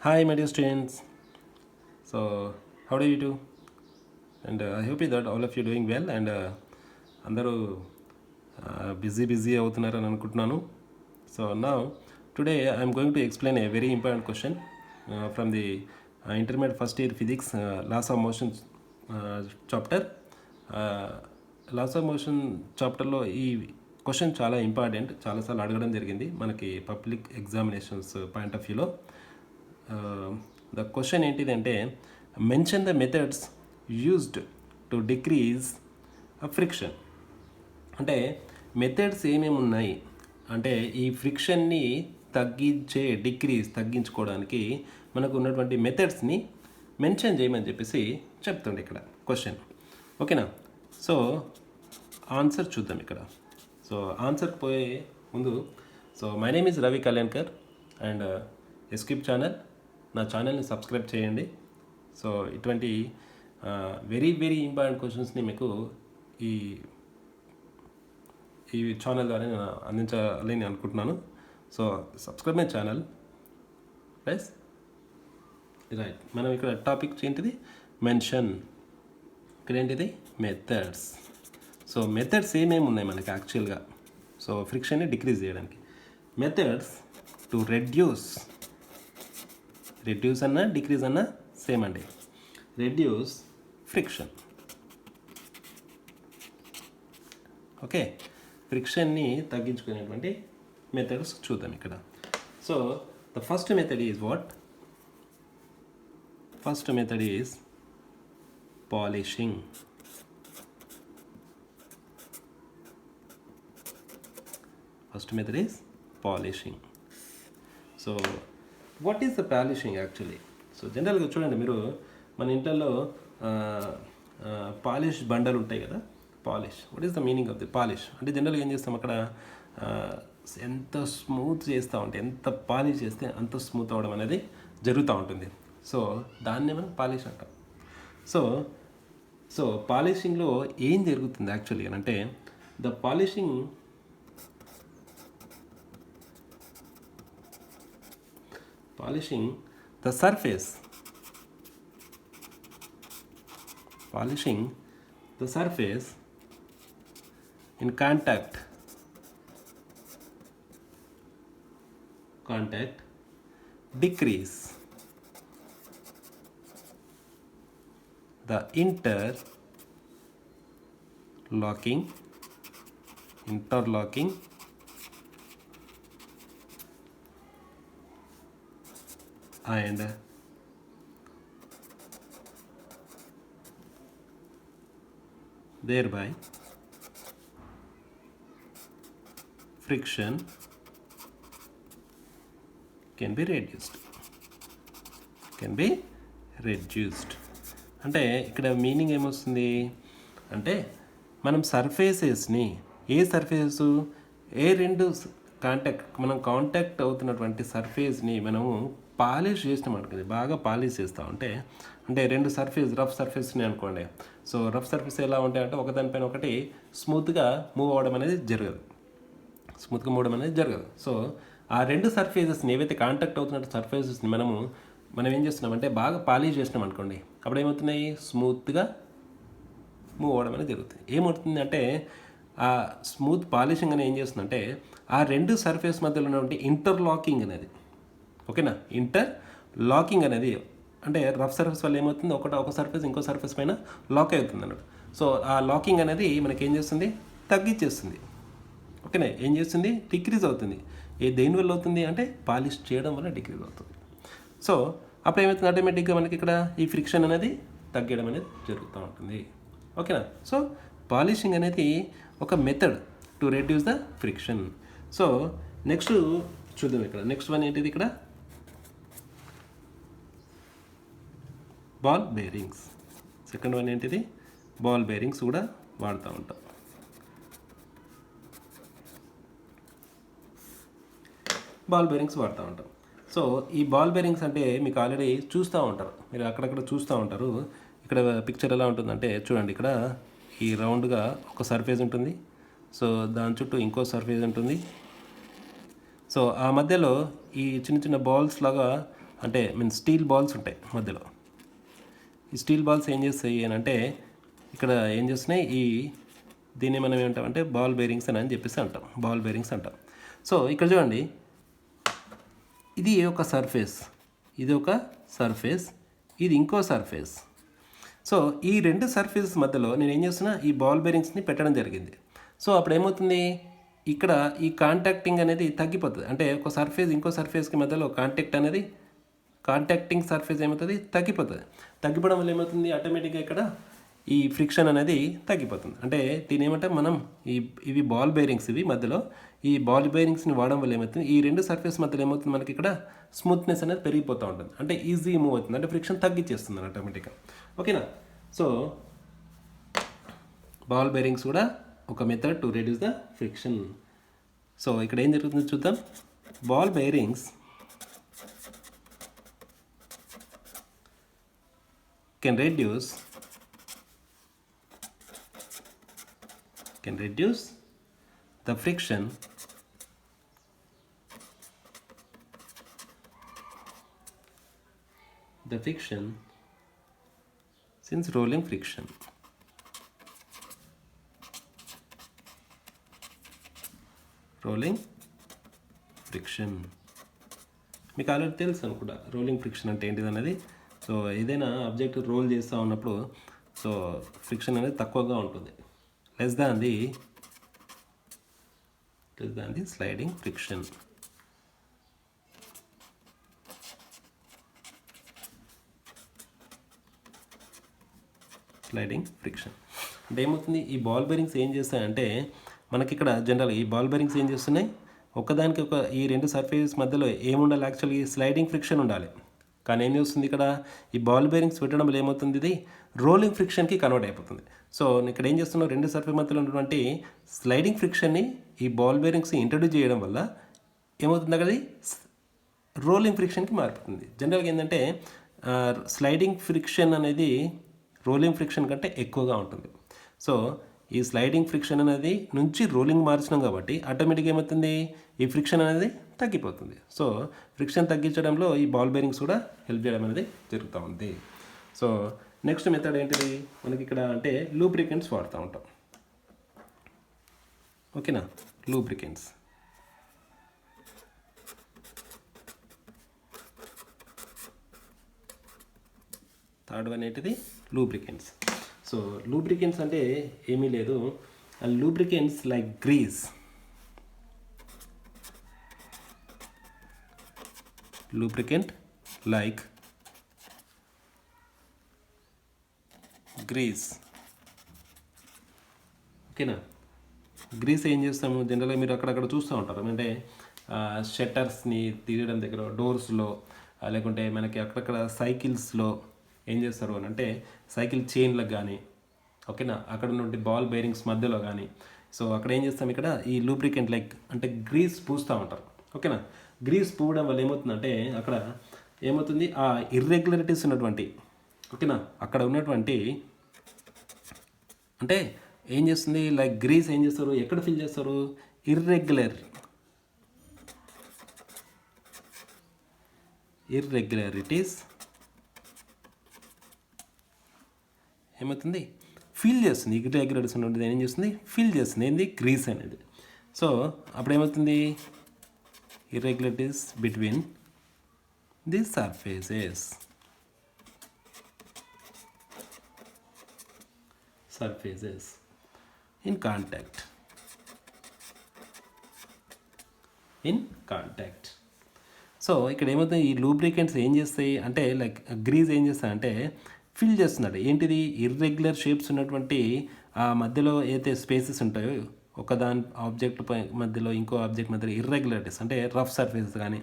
Hi, my dear students. So, how do you do? And I hope that all of you doing well and అందరూ busy అవుతున్నారని అనుకుంటున్నాను. So now today I'm going to explain a very important question from the intermediate first year physics laws of motion chapter. Laws of motion చాప్టర్లో ఈ question చాలా important, చాలాసార్లు అడగడం జరిగింది మనకి పబ్లిక్ ఎగ్జామినేషన్స్ పాయింట్ ఆఫ్ వ్యూలో. ద క్వశ్చన్ ఏంటిదంటే, mention the methods used to decrease friction. అంటే మెథడ్స్ ఏమేమి ఉన్నాయి అంటే ఈ ఫ్రిక్షన్ని తగ్గించుకోవడానికి మనకు ఉన్నటువంటి మెథడ్స్ని మెన్షన్ చేయమని చెప్పేసి చెప్తుండే ఇక్కడ క్వశ్చన్. ఓకేనా? సో ఆన్సర్ చూద్దాం ఇక్కడ. సో ఆన్సర్కి పోయే ముందు, so my name is Ravi Kalyankar and escript channel. నా ఛానల్ని సబ్స్క్రైబ్ చేయండి. సో ఇటువంటి వెరీ వెరీ ఇంపార్టెంట్ క్వశ్చన్స్ని మీకు ఈ ఛానల్ ద్వారా నేను అందించాలని అనుకుంటున్నాను. So subscribe my channel plus right. మనం ఇక్కడ టాపిక్ ఏంటిది? మెన్షన్. ఇక్కడ ఏంటిది? మెథడ్స్. సో మెథడ్స్ ఏమేమి ఉన్నాయి మనకి యాక్చువల్గా సో ఫ్రిక్షన్ని డిక్రీజ్ చేయడానికి? మెథడ్స్ టు రెడ్యూస్ అన్న డిక్రీజ్ అన్న సేమ్ అండి. Reduce friction. ఓకే, ఫ్రిక్షన్ని తగ్గించుకునేటువంటి మెథడ్స్ చూద్దాం ఇక్కడ. So the first method is what? First method is polishing. First method is polishing. So what is the polishing actually? So జనరల్గా చూడండి, మీరు మన ఇంట్లో పాలిష్ బండలు ఉంటాయి కదా, polish. What is the meaning of the polish అంటే జనరల్గా ఏం చేస్తాం అక్కడ, ఎంత స్మూత్ చేస్తూ ఉంటే, ఎంత పాలిష్ చేస్తే అంత స్మూత్ అవ్వడం అనేది జరుగుతూ ఉంటుంది. సో దాన్నే మనం పాలిష్ అంటాం. సో పాలిషింగ్లో ఏం జరుగుతుంది యాక్చువల్లీ అని అంటే, the polishing the surface in contact decrease the interlocking and thereby friction can be reduced. అంటే ఇక్కడ మీనింగ్ ఏమొస్తుంది అంటే, మనం సర్ఫేసెస్ని మనం కాంటాక్ట్ అవుతున్నటువంటి సర్ఫేస్ని మనము పాలిష్ చేసినాం అనుకోండి, బాగా పాలిష్ చేస్తూ ఉంటే, అంటే రెండు రఫ్ సర్ఫేస్ని అనుకోండి. సో రఫ్ సర్ఫేస్ ఎలా ఉంటాయంటే ఒకదానిపైన ఒకటి స్మూత్గా మూవ్ అవ్వడం అనేది జరగదు. సో ఆ రెండు సర్ఫేసెస్ని ఏవైతే కాంటాక్ట్ అవుతున్న సర్ఫేసెస్ని మనం ఏం చేస్తున్నామంటే బాగా పాలిష్ చేసినాం అనుకోండి, అప్పుడు ఏమవుతున్నాయి? స్మూత్గా మూవ్ అవ్వడం అనేది జరుగుతుంది. ఏమవుతుంది అంటే ఆ స్మూత్ పాలిషింగ్ అనేది ఏం చేస్తుందంటే ఆ రెండు సర్ఫేస్ మధ్యలో ఉన్నటువంటి ఇంటర్లాకింగ్ అనేది, ఓకేనా, ఇంటర్లాకింగ్ అనేది అంటే రఫ్ సర్ఫేస్ వల్ల ఏమవుతుంది, ఒక సర్ఫేస్ ఇంకో సర్ఫేస్ పైన లాక్ అవుతుంది అన్నట్టు. సో ఆ లాకింగ్ అనేది మనకి ఏం చేస్తుంది? తగ్గించేస్తుంది. ఓకేనా? ఏం చేస్తుంది? డిక్రీజ్ అవుతుంది. దేనివల్ల అవుతుంది అంటే పాలిష్ చేయడం వల్ల డిక్రీజ్ అవుతుంది. సో అప్పుడు ఏమవుతుంది? ఆటోమేటిక్గా మనకి ఇక్కడ ఈ ఫ్రిక్షన్ అనేది తగ్గడం అనేది జరుగుతూ ఉంటుంది. ఓకేనా? సో పాలిషింగ్ అనేది ఒక method to reduce the friction. So next చూద్దాం ఇక్కడ. నెక్స్ట్ వన్ ఏంటిది ఇక్కడ? Ball bearings. సెకండ్ వన్ ఏంటిది? బాల్ బేరింగ్స్ కూడా వాడుతూ ఉంటాం. సో ఈ బాల్ బేరింగ్స్ అంటే మీకు ఆల్రెడీ చూస్తూ ఉంటారు, మీరు అక్కడక్కడ చూస్తూ ఉంటారు. ఇక్కడ పిక్చర్ ఎలా ఉంటుందంటే చూడండి, ఇక్కడ ఈ రౌండ్గా ఒక సర్ఫేస్ ఉంటుంది. సో దాని చుట్టూ ఇంకో సర్ఫేస్ ఉంటుంది. సో ఆ మధ్యలో ఈ చిన్న చిన్న బాల్స్ లాగా అంటే స్టీల్ బాల్స్ ఉంటాయి మధ్యలో. ఈ స్టీల్ బాల్స్ ఏం చేస్తాయి అని అంటే ఇక్కడ ఏం చేస్తున్నాయి, దీన్ని మనం ఏమంటామంటే బాల్ బేరింగ్స్ అని చెప్పేసి అంటాం, బాల్ బేరింగ్స్ అంటాం. సో ఇక్కడ చూడండి, ఇది ఒక సర్ఫేస్, ఇది ఒక సర్ఫేస్, ఇది ఇంకో సర్ఫేస్. సో ఈ రెండు సర్ఫేసెస్ మధ్యలో నేను ఏం చేస్తున్నా, ఈ బాల్ బేరింగ్స్ని పెట్టడం జరిగింది. సో అప్పుడు ఏమవుతుంది, ఇక్కడ ఈ కాంటాక్టింగ్ అనేది తగ్గిపోతుంది. అంటే ఒక సర్ఫేస్ ఇంకో సర్ఫేస్కి మధ్యలో కాంటాక్టింగ్ సర్ఫేస్ ఏమవుతుంది, తగ్గిపోతుంది. తగ్గిపోవడం వల్ల ఏమవుతుంది, ఆటోమేటిక్గా ఇక్కడ ఈ ఫ్రిక్షన్ అనేది తగ్గిపోతుంది. అంటే దీని ఏమంటే మనం ఇవి బాల్ బేరింగ్స్, ఇవి మధ్యలో ఈ బాల్ బేరింగ్స్ని వాడడం వల్ల ఏమవుతుంది, ఈ రెండు సర్ఫేస్ మధ్యలో ఏమవుతుంది, మనకి ఇక్కడ స్మూత్నెస్ అనేది పెరిగిపోతూ ఉంటుంది. అంటే ఈజీ మూవ్ అవుతుంది, అంటే ఫ్రిక్షన్ తగ్గించేస్తుంది ఆటోమేటిక్గా. ఓకేనా. సో బాల్ బేరింగ్స్ కూడా ఒక method to reduce the friction. So ఇక్కడ ఏం జరుగుతుందో చూద్దాం. Ball bearings can reduce the friction since rolling friction. మీకు ఆల్రెడీ తెలుసు అనుకుంటా రోలింగ్ ఫ్రిక్షన్ అంటే ఏంటిది అనేది. సో ఏదైనా ఆబ్జెక్ట్ రోల్ చేస్తూ ఉన్నప్పుడు సో ఫ్రిక్షన్ అనేది తక్కువగా ఉంటుంది, less than the sliding friction. అంటే ఏమవుతుంది, ఈ బాల్ బేరింగ్స్ ఏం చేస్తాయంటే మనకి ఇక్కడ జనరల్ ఈ బాల్ బేరింగ్స్ ఏం చేస్తున్నాయి, ఒకదానికి ఈ రెండు సర్ఫేస్ మధ్యలో ఏముండాలి, యాక్చువల్గా స్లైడింగ్ ఫ్రిక్షన్ ఉండాలి. కానీ ఏం చేస్తుంది, ఇక్కడ ఈ బాల్ బేరింగ్స్ పెట్టడం వల్ల ఏమవుతుంది, ఇది రోలింగ్ ఫ్రిక్షన్కి కన్వర్ట్ అయిపోతుంది. సో ఇక్కడ ఏం చేస్తున్నాం, రెండు సర్ఫేస్ మధ్యలో ఉన్నటువంటి స్లైడింగ్ ఫ్రిక్షన్ని ఈ బాల్ బేరింగ్స్ ఇంట్రడ్యూస్ చేయడం వల్ల ఏమవుతుంది, అక్కడ రోలింగ్ ఫ్రిక్షన్కి మారుతుంది. జనరల్గా ఏంటంటే స్లైడింగ్ ఫ్రిక్షన్ అనేది రోలింగ్ ఫ్రిక్షన్ కంటే ఎక్కువగా ఉంటుంది. సో ఈ స్లైడింగ్ ఫ్రిక్షన్ అనేది నుంచి రోలింగ్ మార్చినాం కాబట్టి ఆటోమేటిక్గా ఏమవుతుంది, ఈ ఫ్రిక్షన్ అనేది తగ్గిపోతుంది. సో ఫ్రిక్షన్ తగ్గించడంలో ఈ బాల్ బేరింగ్స్ కూడా హెల్ప్ చేయడం అనేది జరుగుతూ ఉంది. సో నెక్స్ట్ మెథడ్ ఏంటిది, మనకి ఇక్కడ అంటే లూబ్రికెంట్స్ వాడుతూ ఉంటాం. ఓకేనా, లూబ్రికెంట్స్. థర్డ్ వన్ ఏంటిది, లూబ్రికెంట్స్. సో లూబ్రికెంట్స్ అంటే ఏమీ లేదు, lubricants like grease, lubricant like grease. ఓకేనా, గ్రీస్ ఏం చేస్తాము, జనరల్గా మీరు అక్కడక్కడ చూస్తూ ఉంటారు, అంటే షట్టర్స్ని తీయడం దగ్గర, డోర్స్లో, లేకుంటే మనకి అక్కడక్కడ సైకిల్స్లో ఏం చేస్తారు అని అంటే సైకిల్ చైన్లకు కానీ, ఓకేనా, అక్కడ నుండి బాల్ బేరింగ్స్ మధ్యలో కానీ. సో అక్కడ ఏం చేస్తాం, ఇక్కడ ఈ లూబ్రికెంట్ లైక్ అంటే గ్రీస్ పూస్తూ ఉంటారు. ఓకేనా, గ్రీస్ పూయడం వల్ల ఏమవుతుందంటే అక్కడ ఏమవుతుంది, ఆ ఇర్రెగ్యులరిటీస్ ఉన్నటువంటి, ఓకేనా, అక్కడ ఉన్నటువంటి అంటే ఏం చేస్తుంది, లైక్ గ్రీస్ ఏం చేస్తారు, ఎక్కడ ఫిల్ చేస్తారు, ఇర్రెగ్యులరిటీస్ ఏమవుతుంది, ఫిల్ చేస్తుంది. ఇర్రెగ్యులరిటీస్ ఉన్నది ఏం చేస్తుంది, ఫిల్ చేస్తుంది, ఏంది, గ్రీస్ అనేది. సో అప్పుడు ఏమవుతుంది, irregularities between these surfaces in contact. So ఇక్కడ ఏమవుతుంది, ఈ లూబ్రికెంట్స్ ఏం చేస్తాయి అంటే లైక్ గ్రీజ్ ఏం చేస్తాయి అంటే ఫిల్ చేస్తున్నాడు. ఏంటిది, ఇర్రెగ్యులర్ షేప్స్ ఉన్నటువంటి ఆ మధ్యలో ఏదైతే స్పేసెస్ ఉంటాయో, ఒకదాని ఆబ్జెక్ట్ మధ్యలో ఇంకో ఆబ్జెక్ట్ మధ్యలో ఇర్రెగ్యులరిటీస్ అంటే రఫ్ సర్ఫేసెస్ కానీ,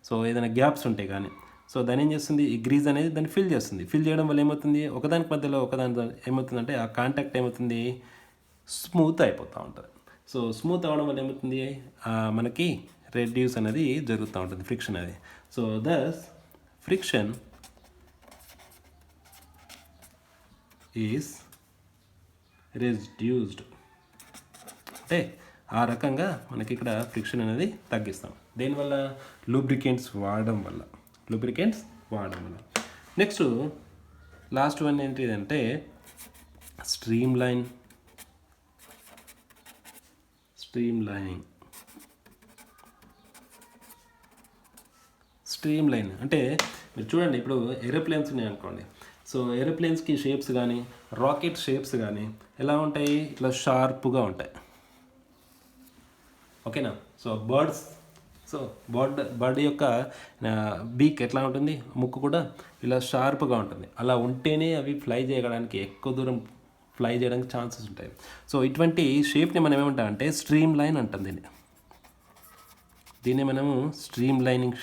సో ఏదైనా గ్యాప్స్ ఉంటాయి కానీ, సో దాని ఏం చేస్తుంది, ఈ గ్రీజ్ అనేది దాన్ని ఫిల్ చేస్తుంది. ఫిల్ చేయడం వల్ల ఏమవుతుంది, ఒకదానికి మధ్యలో ఒకదాని ఏమవుతుందంటే ఆ కాంటాక్ట్ ఏమవుతుంది, స్మూత్ అయిపోతూ ఉంటుంది. సో స్మూత్ అవ్వడం వల్ల ఏమవుతుంది, మనకి రెడ్యూస్ అనేది జరుగుతూ ఉంటుంది, ఫ్రిక్షన్ అనేది. So thus friction is reduced. అంటే ఆ రకంగా మనకి ఇక్కడ ఫ్రిక్షన్ అనేది తగ్గిస్తాం. దేనివల్ల, లూబ్రికెంట్స్ వాడడం వల్ల. లూబ్రికెంట్స్ వాడడం వల్ల. నెక్స్ట్ లాస్ట్ వన్ ఏంటిదంటే స్ట్రీమ్ లైనింగ్. స్ట్రీమ్ లైన్ అంటే మీరు చూడండి, ఇప్పుడు ఏరోప్లేన్స్ ఉన్నాయి అనుకోండి. సో ఏరోప్లేన్స్కి షేప్స్ కానీ రాకెట్ షేప్స్ కానీ ఎలా ఉంటాయి, ఇట్లా షార్ప్గా ఉంటాయి. ఓకేనా. సో బర్డ్ యొక్క బీక్ ఎట్లా ఉంటుంది, ముక్కు కూడా ఇలా షార్ప్గా ఉంటుంది. అలా ఉంటేనే అవి ఫ్లై చేయడానికి, ఎక్కువ దూరం ఫ్లై చేయడానికి ఛాన్సెస్ ఉంటాయి. సో ఇటువంటి షేప్ని మనం ఏమంటాం అంటే స్ట్రీమ్ లైన్ అంటాం. దీన్ని మనము స్ట్రీమ్ లైనింగ్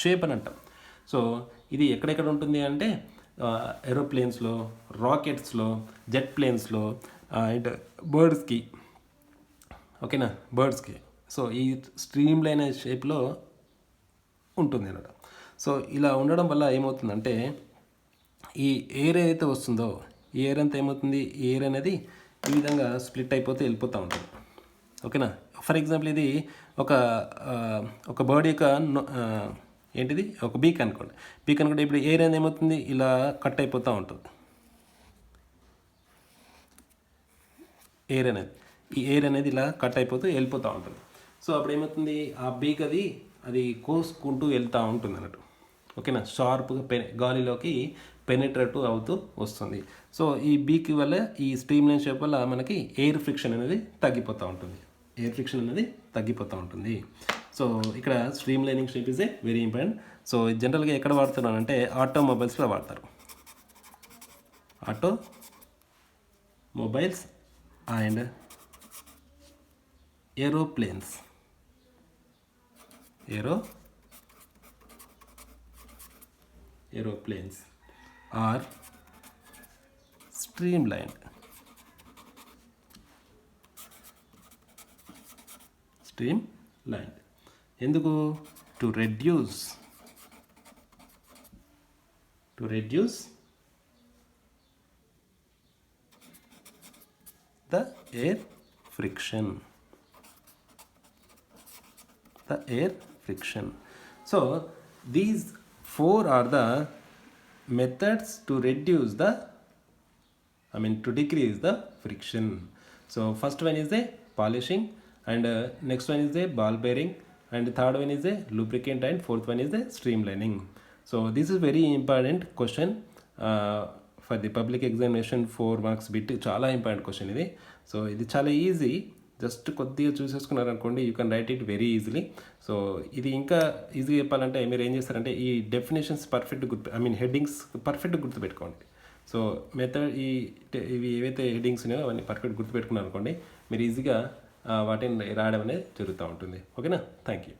షేప్ అని అంటాం. సో ఇది ఎక్కడెక్కడ ఉంటుంది అంటే ఏరోప్లేన్స్లో, రాకెట్స్లో, జెట్ ప్లేన్స్లో అండ్ బర్డ్స్కి. ఓకేనా, బర్డ్స్కి. సో ఈ స్ట్రీమ్ లైన్ షేప్లో ఉంటుంది అన్నమాట. సో ఇలా ఉండడం వల్ల ఏమవుతుందంటే ఈ ఎయిర్ ఏదైతే వస్తుందో ఈ ఎయిర్ అంతా ఏమవుతుంది, ఈ ఎయిర్ అనేది ఈ విధంగా స్ప్లిట్ అయిపోతే వెళ్ళిపోతూ ఉంటుంది. ఓకేనా. ఫర్ ఎగ్జాంపుల్ ఇది ఒక బర్డ్ యొక్క ఏంటిది ఒక బీక్ అనుకోండి. ఇప్పుడు ఎయిర్ అనేది ఏమవుతుంది, ఇలా కట్ అయిపోతూ ఉంటుంది. ఈ ఎయిర్ అనేది ఇలా కట్ అయిపోతూ వెళ్ళిపోతూ ఉంటుంది. సో అప్పుడు ఏమవుతుంది, ఆ బీక్ అది కోసుకుంటూ వెళ్తూ ఉంటుంది అన్నట్టు. ఓకేనా. షార్ప్గా గాలిలోకి పెనిట్రేట్ అవుతూ వస్తుంది. సో ఈ బీక్ వల్ల, ఈ స్ట్రీమ్ లైన్ షేప్ వల్ల మనకి ఎయిర్ ఫ్రిక్షన్ అనేది తగ్గిపోతూ ఉంటుంది. సో ఇక్కడ streamlining shape is a very important. So జనరల్గా ఎక్కడ వాడుతున్నానంటే ఆటోమొబైల్స్లో వాడతారు. Automobiles and aeroplanes are streamlined. ఎందుకు, to reduce the air friction. So these four are the methods to reduce to decrease the friction. So first one is the polishing, and next one is the ball bearing, and third one is the lubricant, and fourth one is the streamlining. So this is very important question for the public examination 4 marks bit. చాలా important question ఇది. So ఇది చాలా easy, just కొద్దిగా చూసేసుకున్నారనుకోండి, you can write it very easily. So ఇది ఇంకా easy చెప్పాలంటే మీరు ఏం చేస్తారంటే ఈ డెఫినేషన్స్ హెడ్డింగ్స్ పర్ఫెక్ట్ గుర్తుపెట్టుకోండి. సో ఇవి ఏవైతే హెడ్డింగ్స్ ఉన్నాయో అవన్నీ పర్ఫెక్ట్ గుర్తుపెట్టుకున్నారు అనుకోండి, మీరు ఈజీగా వాటిని రాయడం అనేది జరుగుతూ ఉంటుంది. ఓకేనా. Thank you.